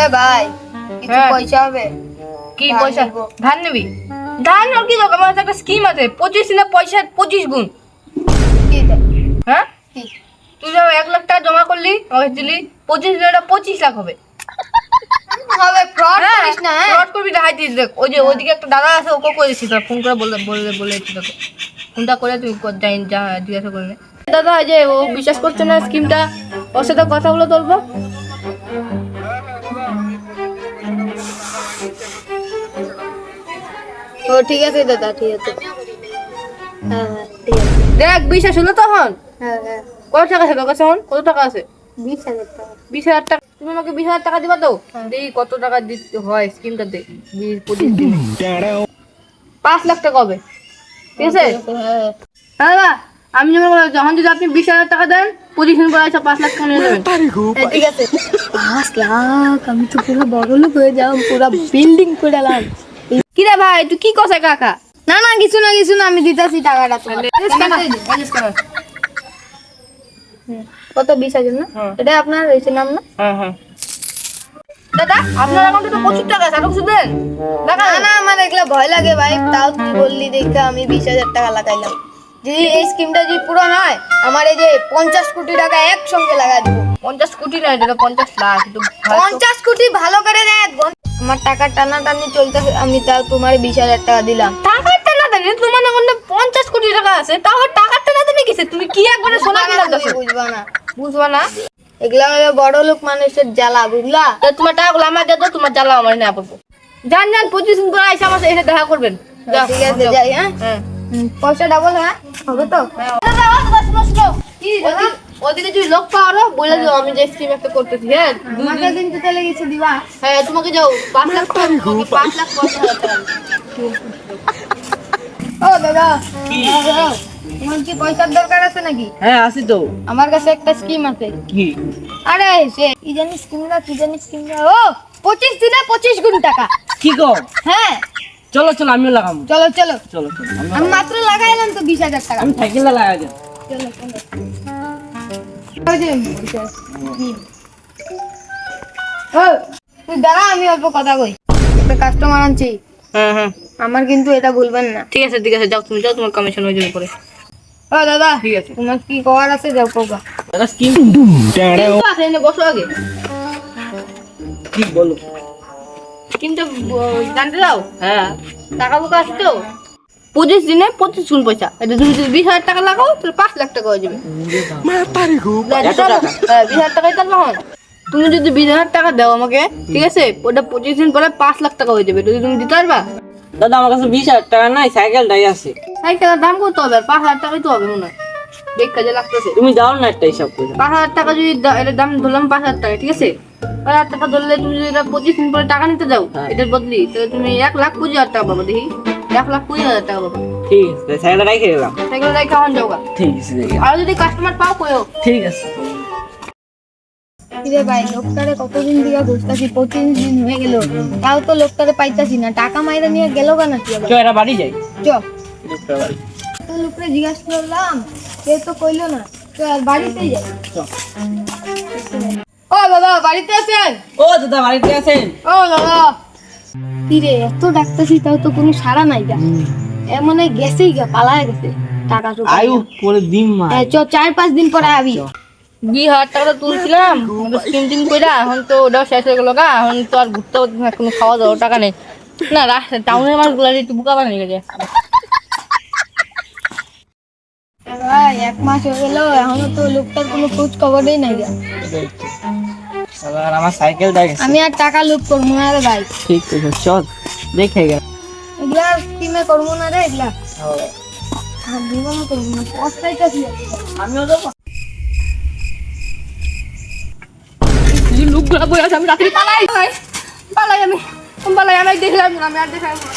এ ভাই কিছু পয়সা হবে? কি পয়সা? ধান নিবি? ধান আর কি দরকার? আমার একটা স্কিম আছে 25 দিনে পয়সা 25 গুণ। কি এটা? হ্যাঁ, কি তুই যখন 1 লাখ টাকা জমা করলি আমাকে দিলি, 25 দিনে 25 লাখ হবে। হবে? ফ্রড করিস না। হ্যাঁ ফ্রড করবি না, হাইতিস দেখ। ওই যে ওইদিকে একটা দাদা আছে, ওকে করেছিস, তোর ফোন করে বলেছি তোকে। ফোনটা করে তুই যা জিজ্ঞাসা করে নে। দাদা এই যে ও বিশ্বাস করছে না স্কিমটা, ওর সাথে কথা বলে তুলবো। ও ঠিক আছে দাদা, ঠিক আছে। হ্যাঁ হ্যাঁ ঠিক আছে। দেখ বিশ্বাস হলো তখন। হ্যাঁ হ্যাঁ কত টাকা আছে তোর কাছে? এখন কত টাকা আছে? 20,000 টাকা। 20,000 টাকা। তুমি আমাকে 20,000 টাকা দিবা তো? দেখি কত টাকা দিতে হয় স্কিমটা দেখ। 20-25 দিন 5 লাখ টাকা হবে, ঠিক আছে? হ্যাঁ দাদা আমি যেমন বললাম, যখন যদি আপনি 20,000 টাকা দেন, 25 দিন পরে এসে 5 লাখ টাকা নিয়ে নেবেন। হ্যাঁ, ঠিক আছে। 5 লাখ? আমি তো পুরো বড় লোক হয়ে যাবো, পুরো বিল্ডিং করে লাম। কি রে ভাই, তুই কি কষে কাকা? না না কিছু না কিছু না, আমি দিতেছি টাকাটা তোমার। কত? 20,000 না? হ্যাঁ। এটা আপনার রয়েছে নাম না? হ্যাঁ হ্যাঁ। দাদা আপনার অ্যাকাউন্টে তো প্রচুর টাকা আছে, আরো কিছু দেন। না না আমার এগুলো ভয় লাগে ভাই, তাও তুই বললি দেখে আমি 20,000 টাকা লাগাইলাম। যদি এই স্কিমটা যদি পুরো হয়, আমার এই যে 50 কোটি টাকা একসঙ্গে লাগাই দেবো। 50 কোটি না, এটা 50 লাখ। একটু 50 কোটি? ভালো করে দেখ, আমার টাকা টানাটানি চলতেছে, আমি তাও তোমার 20,000 টাকা দিলাম। টাকার টানা দেন, তোমার অ্যাকাউন্টে 50 কোটি টাকা আছে, তাও টাকার টানা দেবে কিসে? তুমি কি একবারে সোনা কিনা দাও? বুঝবা না, বুঝবা না? এগুলা হলো বড় লোক মানুষের জ্বালা, বুঝলা? তো তোমার টাকাগুলো আমার দিয়ে দাও, তোমার জ্বালা আমার না আপাতত। যান 25 দিন পরে এসে আমার সাথে এসে দেখা করবেন। যাও, ঠিক আছে যাই। হ্যাঁ হ্যাঁ। পয়সা ডাবল? হ্যাঁ হবে তো? দাদা শুনো। কি দাদা? ওদিকে যদি লোক পাওয়ারও বলে দিও আমি যে স্কিম একটা করতেছি। হ্যাঁ আমাকে কিন্তু তাহলে কিছু দিবা? হ্যাঁ, তোমাকে যাও 5 লাখ টাকা, তোমাকে 5 লাখ 50,000 টাকা। ও দাদা, তোমার কি পয়সার দরকার আছে নাকি? হ্যাঁ আসি তো। আমার কাছে একটা স্কিম আছে। কি? আরে সে কি জানি স্কিমটা, ও 25 দিনে 25 গুণ টাকা। কি গো? হ্যাঁ চলো চলো আমিও লাগাবো। চলো চলো, চলো চলো আমি মাত্র লাগাইলাম তো 20,000 টাকা। আমি সাইকেলটা লাগাই দেব। চলো চলো। ওই যে, ও, তুই দাঁড়া, আমি অল্প কথা কই। একটা কাস্টমার আনছি, হ্যাঁ হ্যাঁ আমার কিন্তু এটা ভুলবেন না। ঠিক আছে যাও, তুমি যাও, তোমার কমিশন হয়ে যাবে পরে। ও দাদা, ঠিক আছে। তোমার কি করার আছে যাও কোগা। দাদা স্কিম কিন্তু আছে, এনে বসো আগে। ঠিক বলো। কিন্তু জানতে দাও, হ্যাঁ টাকা বুকা আছে তো? 25 দিনে 25 গুণ পয়সা। এটা তুমি যদি 20,000 টাকা লাগাও তাহলে 5 লাখ টাকা হয়ে যাবে। এত টাকা? হ্যাঁ 20,000 টাকাই তার তখন। তুমি যদি 20,000 টাকা দাও আমাকে, ঠিক আছে, ওটা 25 দিন পরে 5 লাখ টাকা হয়ে যাবে। যদি তুমি দিতে পারবা? দাদা আমার কাছে 20,000 টাকা নাই, সাইকেলটাই আছে। সাইকেলের দাম কত হবে? 5,000 টাকাই তো হবে মনে হয়। দেখ কাজে লাগতেছে। তুমি দাও না একটা হিসাব করে। 5,000 টাকা যদি এটার দাম ধরলাম 5,000 টাকা, ঠিক আছে? 5,000 টাকা ধরলে তুমি যদি এটা 25 দিন পরে টাকা নিতে যাও এটার বদলি, তাহলে তুমি 1,20,000 টাকা পাবো। দেখি 1,20,000 টাকা পাবো। ঠিক আছে সাইকেলটা রেখে দিলাম। সাইকেল রাই খাওয়ান যাওগা। ঠিক আছে আর যদি কাস্টমার পাও কইও। ঠিক আছে। রে ভাই, লোকটারে কতদিন দিকে ঘুরতাছি, 25 দিন হয়ে গেল, তাও তো লোকটারে পাইতাছি না। টাকা মাইরা নিয়ে গেল কেন কি আবার? চো এরা বাড়ি যাই। চ, লোকটা বাড়ি। তো লোকটা জিজ্ঞাসা করলাম, সে তো কইলো না। তো আর বাড়িতেই যাই। চো। ও দাদা, বাড়িতে আছেন? ও দাদা বাড়িতে আছেন? ও দাদা, কি রে এত ডাকতেছি তাও তো কোনো সাড়া নাই গা। এমন গেছেই গা, পালায় গেছে টাকা তো। আয়ু পরে দিন মা। হ্যাঁ চ, 4-5 দিন পরে আবি। 20,000 টাকা তুলছিলাম স্কিম টিম কইরা, এখন তো ওটাও শেষ হয়ে গেল গা। এখন তো আর ঘুরতে পারছি না, কোনো খাওয়া দাওয়ার টাকা নেই। না রাস্তা টাউনের মানুষগুলো একটু বুকা বানিয়ে গেছে। ভাই 1 মাস হয়ে গেল, এখনো তো লোকটার কোনো খোঁজ খবরই নাই গা। আর আমার সাইকেলটা গেছে। আমি আর টাকা লুট করবো না রে ভাই। ঠিক আছে চল দেখে গেল। এগুলা স্কিমে করবো না রে, এগুলা জীবনে করবো না, পস্তাইতেছি। আমিও তো লোকগুলা বই আছে, আমি রাত্রি পালাই আমি দেখলাম, আমি আর দেখলাম না।